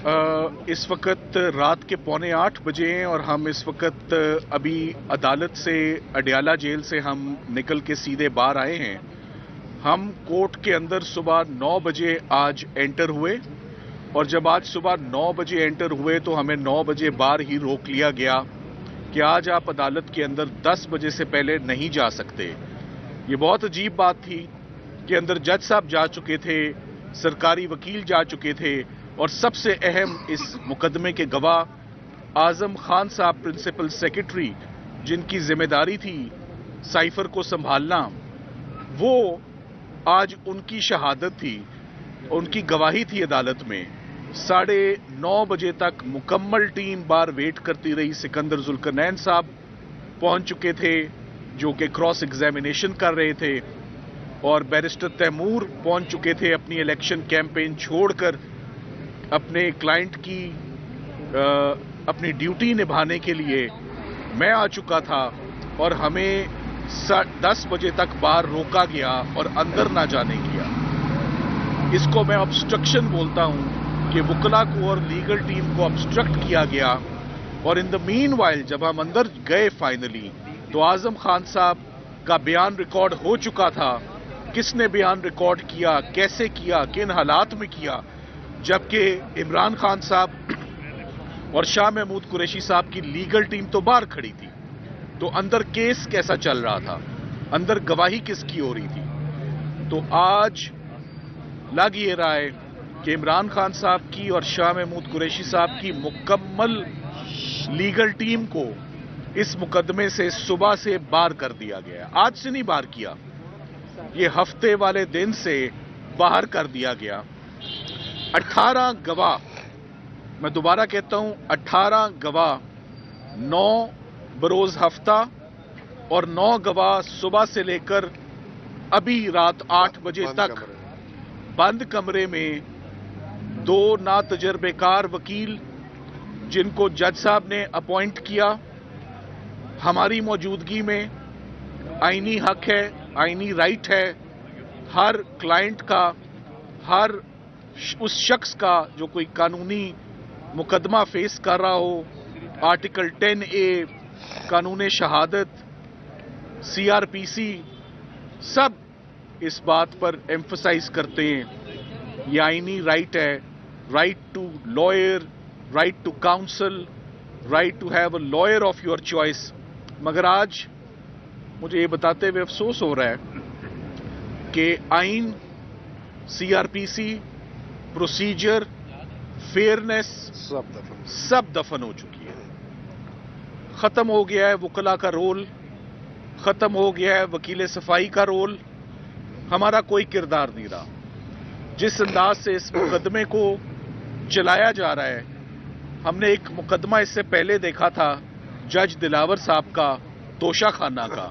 اس وقت رات کے 7:45 ہیں اور ہم اس وقت ابھی عدالت سے اڈیالہ جیل سے ہم نکل کے سیدھے باہر آئے ہیں۔ ہم کورٹ کے اندر صبح 9 بجے آج انٹر ہوئے، اور جب آج صبح 9 بجے انٹر ہوئے تو ہمیں 9 بجے باہر ہی روک لیا گیا کہ آج آپ عدالت کے اندر 10 بجے سے پہلے نہیں جا سکتے۔ یہ بہت عجیب بات تھی کہ اندر جج صاحب جا چکے تھے، سرکاری وکیل جا چکے تھے، اور سب سے اہم اس مقدمے کے گواہ اعظم خان صاحب پرنسپل سیکرٹری، جن کی ذمہ داری تھی سائفر کو سنبھالنا، وہ آج ان کی شہادت تھی، ان کی گواہی تھی عدالت میں۔ 9:30 بجے تک مکمل ٹیم بار ویٹ کرتی رہی۔ سکندر ذوالقرنین صاحب پہنچ چکے تھے جو کہ کراس ایگزامینیشن کر رہے تھے، اور بیرسٹر تیمور پہنچ چکے تھے اپنی الیکشن کیمپین چھوڑ کر اپنے کلائنٹ کی اپنی ڈیوٹی نبھانے کے لیے۔ میں آ چکا تھا اور ہمیں 10 بجے تک باہر روکا گیا اور اندر نہ جانے کیا۔ اس کو میں obstruction بولتا ہوں کہ وکلا کو اور لیگل ٹیم کو obstruct کیا گیا، اور ان دا مین وائل جب ہم اندر گئے فائنلی تو اعظم خان صاحب کا بیان ریکارڈ ہو چکا تھا۔ کس نے بیان ریکارڈ کیا، کیسے کیا، کن حالات میں کیا، جبکہ عمران خان صاحب اور شاہ محمود قریشی صاحب کی لیگل ٹیم تو باہر کھڑی تھی، تو اندر کیس کیسا چل رہا تھا، اندر گواہی کس کی ہو رہی تھی۔ تو آج لگ یہ رہا ہے کہ عمران خان صاحب کی اور شاہ محمود قریشی صاحب کی مکمل لیگل ٹیم کو اس مقدمے سے صبح سے باہر کر دیا گیا ہے۔ آج سے نہیں باہر کیا، یہ ہفتے والے دن سے باہر کر دیا گیا۔ 18 گواہ، میں دوبارہ کہتا ہوں 18 گواہ 9 بروز ہفتہ اور 9 گواہ صبح سے لے کر ابھی رات 8 بجے تک بند کمرے میں 2 ناتجربے کار وکیل جن کو جج صاحب نے اپوائنٹ کیا ہماری موجودگی میں۔ آئینی حق ہے، آئینی رائٹ ہے ہر کلائنٹ کا، ہر اس شخص کا جو کوئی قانونی مقدمہ فیس کر رہا ہو۔ آرٹیکل 10A، قانون شہادت، CRPC، سب اس بات پر ایمفسائز کرتے ہیں یہ آئینی رائٹ ہے، right to lawyer, right to counsel, right to have a lawyer of your choice. مگر آج مجھے یہ بتاتے ہوئے افسوس ہو رہا ہے کہ آئین، CRPC، پروسیجر، فیئرنیس سب دفن ہو چکی ہے۔ ختم ہو گیا ہے وکلا کا رول، ختم ہو گیا ہے وکیل صفائی کا رول، ہمارا کوئی کردار نہیں رہا۔ جس انداز سے اس مقدمے کو چلایا جا رہا ہے، ہم نے ایک مقدمہ اس سے پہلے دیکھا تھا جج دلاور صاحب کا، توشہ خانہ کا۔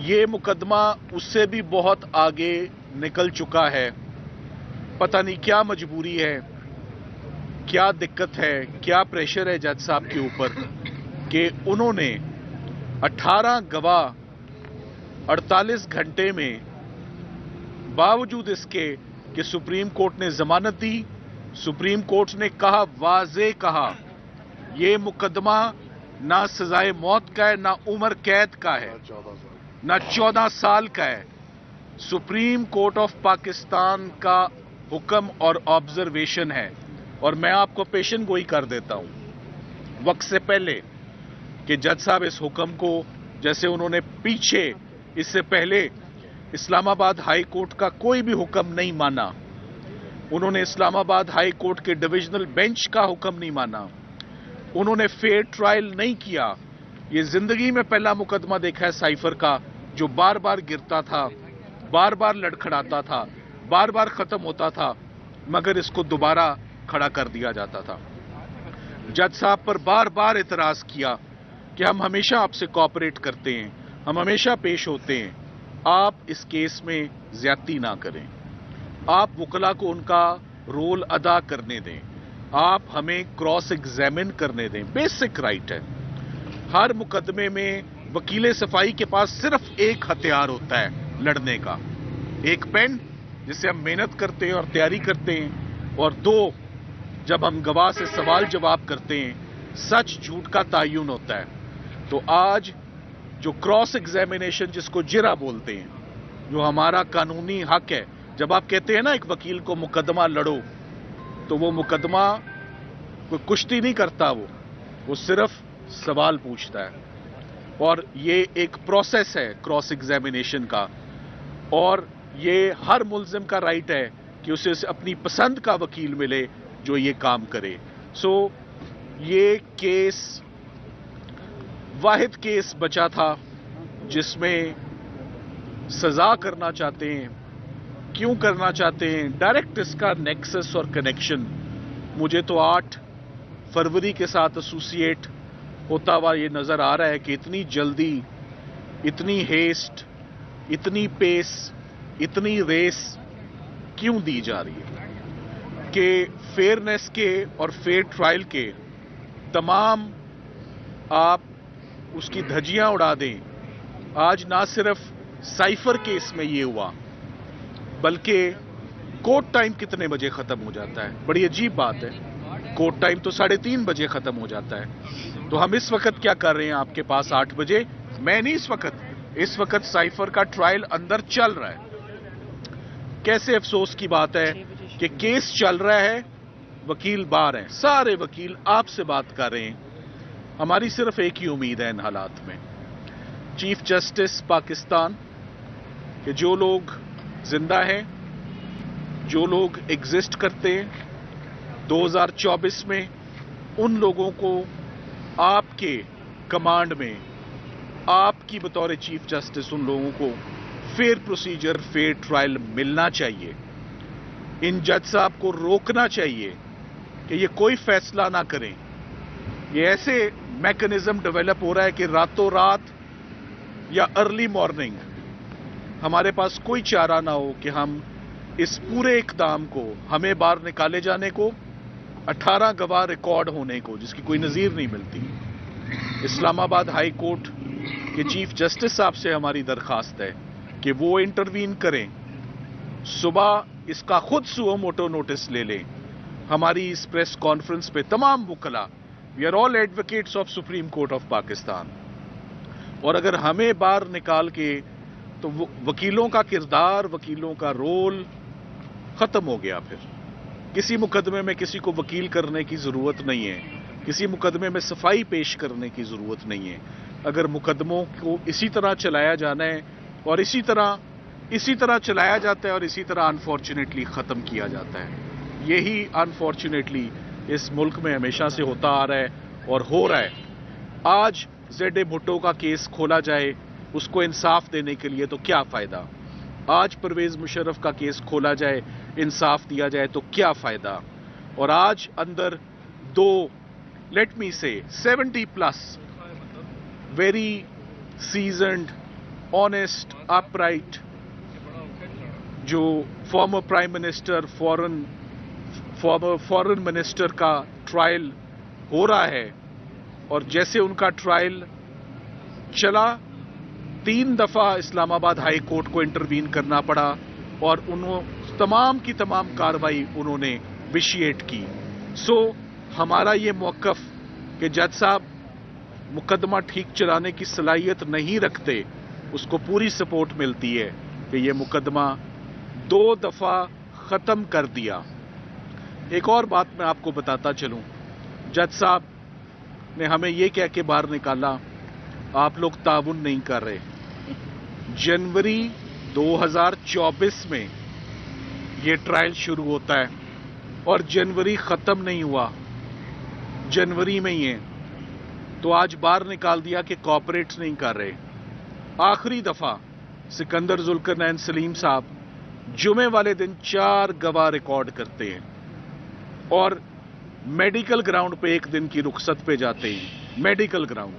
یہ مقدمہ اس سے بھی بہت آگے نکل چکا ہے۔ پتہ نہیں کیا مجبوری ہے، کیا دقت ہے، کیا پریشر ہے جج صاحب کے اوپر کہ انہوں نے 18 گواہ 48 گھنٹے میں، باوجود اس کے کہ سپریم کورٹ نے ضمانت دی، سپریم کورٹ نے کہا، واضح کہا، یہ مقدمہ نہ سزائے موت کا ہے، نہ عمر قید کا ہے، نہ 14 سال کا ہے۔ سپریم کورٹ آف پاکستان کا حکم اور آبزرویشن ہے، اور میں آپ کو پیشن گوئی کر دیتا ہوں وقت سے پہلے کہ جج صاحب اس حکم کو، جیسے انہوں نے پیچھے اس سے پہلے اسلام آباد ہائی کورٹ کا کوئی بھی حکم نہیں مانا، انہوں نے اسلام آباد ہائی کورٹ کے ڈویژنل بینچ کا حکم نہیں مانا، انہوں نے فیئر ٹرائل نہیں کیا۔ یہ زندگی میں پہلا مقدمہ دیکھا ہے سائفر کا جو بار بار گرتا تھا، بار بار لڑکھڑاتا تھا، بار بار ختم ہوتا تھا، مگر اس کو دوبارہ کھڑا کر دیا جاتا تھا۔ جج صاحب پر بار بار اعتراض کیا کہ ہم ہمیشہ آپ سے کوآپریٹ کرتے ہیں، ہم ہمیشہ پیش ہوتے ہیں، آپ اس کیس میں زیادتی نہ کریں، آپ وکلا کو ان کا رول ادا کرنے دیں، آپ ہمیں کراس ایگزامن کرنے دیں، بیسک رائٹ ہے۔ ہر مقدمے میں وکیل صفائی کے پاس صرف ایک ہتھیار ہوتا ہے لڑنے کا، ایک پین جس سے ہم محنت کرتے ہیں اور تیاری کرتے ہیں، اور 2 جب ہم گواہ سے سوال جواب کرتے ہیں سچ جھوٹ کا تعین ہوتا ہے. تو آج جو کراس ایگزامینیشن جس کو جرا بولتے ہیں، جو ہمارا قانونی حق ہے، جب آپ کہتے ہیں نا ایک وکیل کو مقدمہ لڑو، تو وہ مقدمہ کوئی کشتی نہیں کرتا، وہ صرف سوال پوچھتا ہے. اور یہ ایک پروسیس ہے کراس ایگزامینیشن کا، اور یہ ہر ملزم کا رائٹ ہے کہ اسے اپنی پسند کا وکیل ملے جو یہ کام کرے. سو یہ کیس واحد کیس بچا تھا جس میں سزا کرنا چاہتے ہیں. کیوں کرنا چاہتے ہیں؟ ڈائریکٹ اس کا نیکسس اور کنیکشن مجھے تو 8 فروری کے ساتھ ایسوسیٹ ہوتا ہوا یہ نظر آ رہا ہے کہ اتنی جلدی، اتنی ہیسٹ، اتنی پیس، اتنی ریس کیوں دی جا رہی ہے کہ فیئرنیس کے اور فیئر ٹرائل کے تمام آپ اس کی دھجیاں اڑا دیں. آج نہ صرف سائفر کیس میں یہ ہوا بلکہ کورٹ ٹائم کتنے بجے ختم ہو جاتا ہے؟ بڑی عجیب بات ہے. کورٹ ٹائم تو 3:30 بجے ختم ہو جاتا ہے. تو ہم اس وقت کیا کر رہے ہیں آپ کے پاس 8 بجے؟ میں نہیں، اس وقت سائفر کا ٹرائل اندر چل رہا ہے. کیسے افسوس کی بات ہے کہ کیس چل رہا ہے، وکیل باہر ہیں، سارے وکیل آپ سے بات کر رہے ہیں. ہماری صرف ایک ہی امید ہے ان حالات میں، چیف جسٹس پاکستان، کہ جو لوگ زندہ ہیں، جو لوگ ایگزسٹ کرتے ہیں 2024 میں، ان لوگوں کو آپ کے کمانڈ میں، آپ کی بطور چیف جسٹس ان لوگوں کو فیئر پروسیجر، فیئر ٹرائل ملنا چاہیے. ان جج صاحب کو روکنا چاہیے کہ یہ کوئی فیصلہ نہ کریں. یہ ایسے میکنزم ڈیولپ ہو رہا ہے کہ راتوں رات یا ارلی مارننگ ہمارے پاس کوئی چارہ نہ ہو کہ ہم اس پورے اقدام کو، ہمیں باہر نکالے جانے کو، 18 گواہ ریکارڈ ہونے کو، جس کی کوئی نظیر نہیں ملتی. اسلام آباد ہائی کورٹ کے چیف جسٹس صاحب سے ہماری درخواست ہے کہ وہ انٹروین کریں. صبح اس کا خود سو موٹو نوٹس لے لیں. ہماری اس پریس کانفرنس پہ تمام وکلا، we are all advocates of supreme court of Pakistan. اور اگر ہمیں باہر نکال کے، تو وکیلوں کا کردار، وکیلوں کا رول ختم ہو گیا. پھر کسی مقدمے میں کسی کو وکیل کرنے کی ضرورت نہیں ہے، کسی مقدمے میں صفائی پیش کرنے کی ضرورت نہیں ہے. اگر مقدموں کو اسی طرح چلایا جانا ہے اور اسی طرح چلایا جاتا ہے اور اسی طرح انفارچونیٹلی ختم کیا جاتا ہے. یہی انفارچونیٹلی اس ملک میں ہمیشہ سے ہوتا آ رہا ہے اور ہو رہا ہے. آج زیڈ بھٹو کا کیس کھولا جائے اس کو انصاف دینے کے لیے، تو کیا فائدہ؟ آج پرویز مشرف کا کیس کھولا جائے، انصاف دیا جائے، تو کیا فائدہ؟ اور آج اندر 2 لیٹ می سے 70+ ویری سیزنڈ، آنےسٹ، اپ-رائٹ، جو فارمر پرائم منسٹر، فورن منسٹر کا ٹرائل ہو رہا ہے. اور جیسے ان کا ٹرائل چلا، 3 دفعہ اسلام آباد ہائی کورٹ کو انٹروین کرنا پڑا اور تمام کی تمام کارروائی انہوں نے ویشیٹ کی. سو ہمارا یہ موقف کہ جج صاحب مقدمہ ٹھیک چلانے کی صلاحیت نہیں رکھتے، اس کو پوری سپورٹ ملتی ہے کہ یہ مقدمہ 2 دفعہ ختم کر دیا. ایک اور بات میں آپ کو بتاتا چلوں، جج صاحب نے ہمیں یہ کہہ کے باہر نکالا، آپ لوگ تعاون نہیں کر رہے. جنوری 2024 میں یہ ٹرائل شروع ہوتا ہے اور جنوری ختم نہیں ہوا، جنوری میں ہی ہے. تو آج باہر نکال دیا کہ کوآپریٹ نہیں کر رہے. آخری دفعہ سکندر ذوالقرنین سلیم صاحب جمعے والے دن 4 گواہ ریکارڈ کرتے ہیں اور میڈیکل گراؤنڈ پہ 1 دن کی رخصت پہ جاتے ہیں. میڈیکل گراؤنڈ،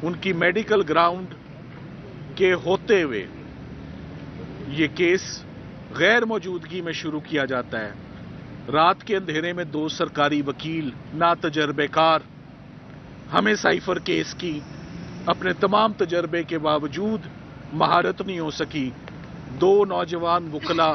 ان کی میڈیکل گراؤنڈ کے ہوتے ہوئے یہ کیس غیر موجودگی میں شروع کیا جاتا ہے. رات کے اندھیرے میں 2 سرکاری وکیل نا تجربے کار، ہمیں سائفر کیس کی اپنے تمام تجربے کے باوجود مہارت نہیں ہو سکی. 2 نوجوان وکلا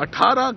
18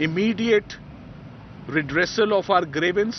immediate redressal of our grievance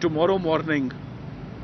tomorrow morning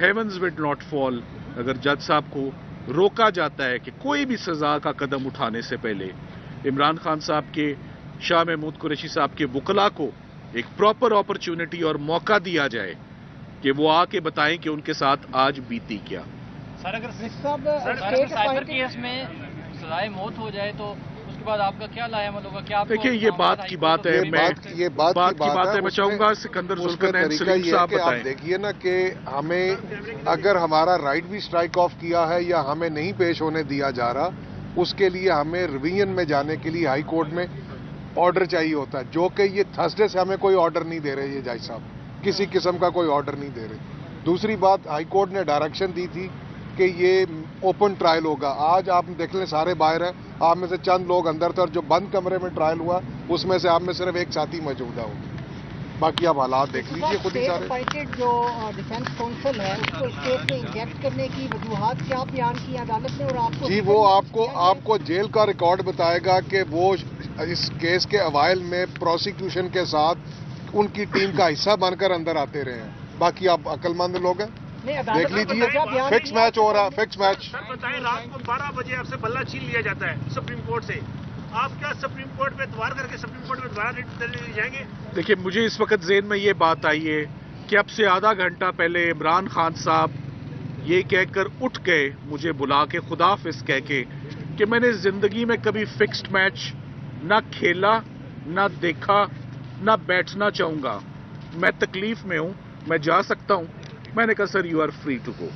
heavens will not fall. اگر جج صاحب کو روکا جاتا ہے کہ کوئی بھی سزا کا قدم اٹھانے سے پہلے عمران خان صاحب کے، شاہ محمود قریشی صاحب کے وکلاء کو ایک پراپر اپرچونٹی اور موقع دیا جائے کہ وہ آ کے بتائیں کہ ان کے ساتھ آج بیتی کیا. سر اگر سائبر کیس میں سزائے موت ہو جائے تو اس کے بعد آپ کا کیا لائے عمل ہوگا؟ کیا دیکھیے یہ بات کی بات ہے، یہ بات کی بات ہے. میں چاہوں گا سکندر ذوالقرنین سلیم صاحب آپ بتائیں. دیکھیے نا کہ ہمیں اگر ہمارا رائٹ بھی اسٹرائک آف کیا ہے یا ہمیں نہیں پیش ہونے دیا جا رہا، اس کے لیے ہمیں ریویژن میں جانے کے لیے ہائی کورٹ میں آرڈر چاہیے ہوتا ہے، جو کہ یہ تھرسڈے سے ہمیں کوئی آرڈر نہیں دے رہے یہ جج صاحب، کسی قسم کا کوئی آرڈر نہیں دے رہے. دوسری بات، ہائی کورٹ نے ڈائریکشن دی تھی کہ یہ اوپن ٹرائل ہوگا. آج آپ دیکھ لیں سارے باہر ہیں، آپ میں سے چند لوگ اندر تھے، اور جو بند کمرے میں ٹرائل ہوا اس میں سے آپ میں صرف ایک ساتھی موجودہ ہو. باقی آپ حالات دیکھ لیجیے خود ہی سارے. جو ڈیفینس کونسل ہے اس کو اسٹیٹ میں انجیکٹ کرنے کی وجوہات کیا بیان کی عدالت نے، اور آپ کو جی وہ آپ کو جیل کا ریکارڈ بتائے گا کہ وہ اس کیس کے اوائل میں پروسیکیوشن کے ساتھ ان کی ٹیم کا حصہ بن کر اندر آتے رہے ہیں. باقی آپ عقل مند لوگ ہیں، دیکھ لیجیے. فکس میچ ہو رہا ہے، فکس میچ. سر بتائیں، رات کو 12 بجے آپ سے بلہ چھین لیا جاتا ہے سپریم کورٹ سے، آپ کیا سپریم کورٹ میں اتوار کر کے سپریم کورٹ میں دوبارہ دے جائیں گے؟ دیکھیے مجھے اس وقت ذہن میں یہ بات آئی ہے کہ اب سے آدھا گھنٹہ پہلے عمران خان صاحب یہ کہہ کر اٹھ گئے مجھے بلا کے خدا حافظ کہہ کے کہ میں نے زندگی میں کبھی فکسڈ میچ نہ کھیلا، نہ دیکھا، نہ بیٹھنا چاہوں گا. میں تکلیف میں ہوں، میں جا سکتا ہوں. میں نے کہا sir you are free to go.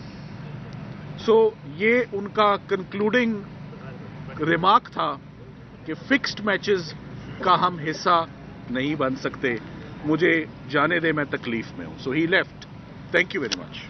So یہ ان کا کنکلوڈنگ ریمارک تھا کہ فکسڈ میچز کا ہم حصہ نہیں بن سکتے، مجھے جانے دے، میں تکلیف میں ہوں. So he left. Thank you very much.